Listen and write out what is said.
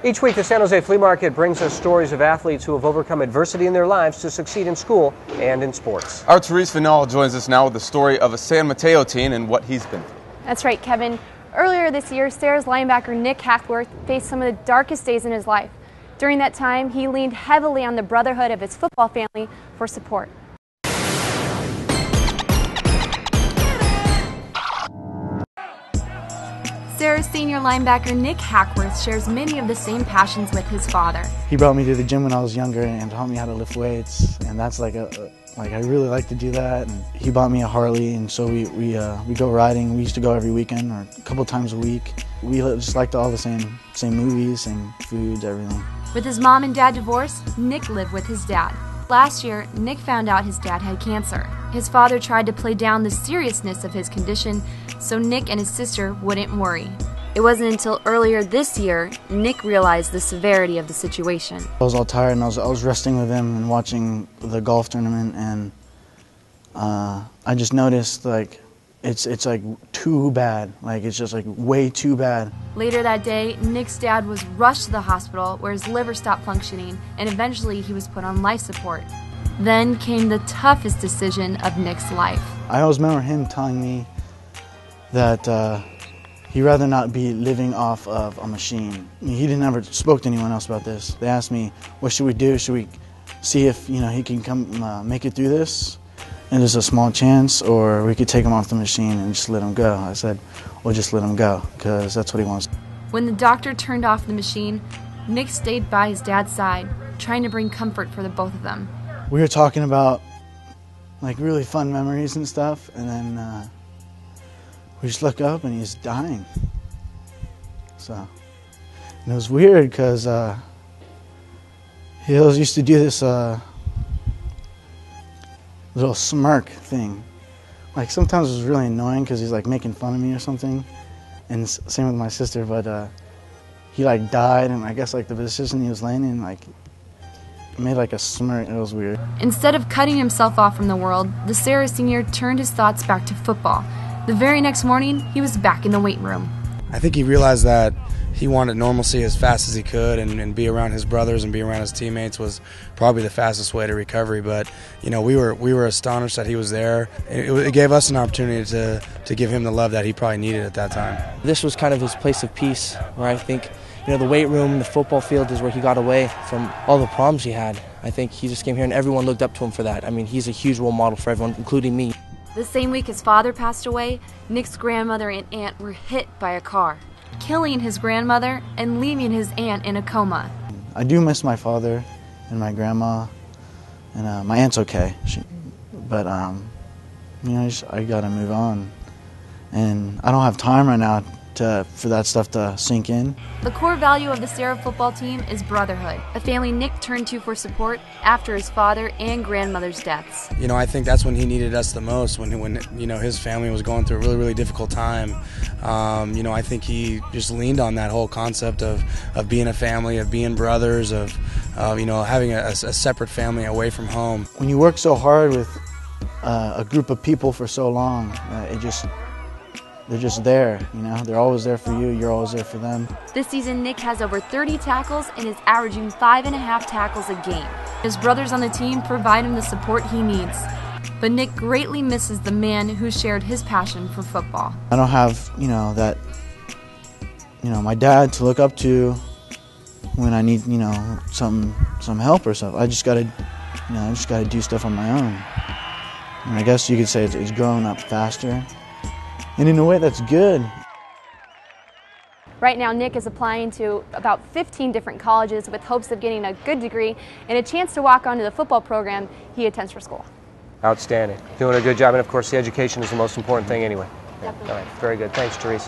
Each week, the San Jose Flea Market brings us stories of athletes who have overcome adversity in their lives to succeed in school and in sports. Our Therese Vinal joins us now with the story of a San Mateo teen and what he's been through. That's right, Kevin. Earlier this year, Serra's linebacker Nick Hackworth faced some of the darkest days in his life. During that time, he leaned heavily on the brotherhood of his football family for support. Serra's senior linebacker Nick Hackworth shares many of the same passions with his father. He brought me to the gym when I was younger and taught me how to lift weights, and that's I really like to do that. And he bought me a Harley, and so we go riding. We used to go every weekend or a couple times a week. We just liked all the same movies, same foods, everything. With his mom and dad divorced, Nick lived with his dad. Last year, Nick found out his dad had cancer. His father tried to play down the seriousness of his condition so Nick and his sister wouldn't worry. It wasn't until earlier this year Nick realized the severity of the situation. I was all tired and I was resting with him and watching the golf tournament, and I just noticed it's too bad. It's just way too bad. Later that day, Nick's dad was rushed to the hospital where his liver stopped functioning, and eventually he was put on life support. Then came the toughest decision of Nick's life. I always remember him telling me that he'd rather not be living off of a machine. He didn't ever spoke to anyone else about this. They asked me, what should we do? Should we see if he can come make it through this? And there's a small chance, or we could take him off the machine and just let him go. I said, well, just let him go, because that's what he wants. When the doctor turned off the machine, Nick stayed by his dad's side, trying to bring comfort for the both of them. We were talking about really fun memories and stuff, and then we just look up and he's dying. And it was weird because he always used to do this little smirk thing. Sometimes it was really annoying because he's making fun of me or something. And same with my sister, but he died, and I guess the position he was laying in made a smirk. It was weird. Instead of cutting himself off from the world, the Serra senior turned his thoughts back to football. The very next morning, he was back in the weight room. I think he realized that he wanted normalcy as fast as he could, and be around his brothers and be around his teammates was probably the fastest way to recovery. But we were astonished that he was there. It gave us an opportunity to give him the love that he probably needed at that time. This was kind of his place of peace, where I think the weight room, the football field is where he got away from all the problems he had. I think he just came here and everyone looked up to him for that. I mean, he's a huge role model for everyone, including me. The same week his father passed away, Nick's grandmother and aunt were hit by a car, killing his grandmother and leaving his aunt in a coma. I do miss my father and my grandma, and my aunt's okay, but I gotta move on, and I don't have time right now for that stuff to sink in. The core value of the Serra football team is brotherhood, a family Nick turned to for support after his father and grandmother's deaths. I think that's when he needed us the most, when his family was going through a really, really difficult time. I think he just leaned on that whole concept of being a family, of being brothers, of having a separate family away from home. When you work so hard with a group of people for so long, they're just there, They're always there for you, you're always there for them. This season, Nick has over 30 tackles and is averaging 5.5 tackles a game. His brothers on the team provide him the support he needs. But Nick greatly misses the man who shared his passion for football. I don't have, my dad to look up to when I need, some help or stuff. I just gotta do stuff on my own. And I guess you could say it's growing up faster. And in a way, that's good. Right now, Nick is applying to about 15 different colleges with hopes of getting a good degree and a chance to walk onto the football program he attends for school. Outstanding. Doing a good job, and of course the education is the most important thing anyway. Definitely. All right, very good. Thanks, Therese.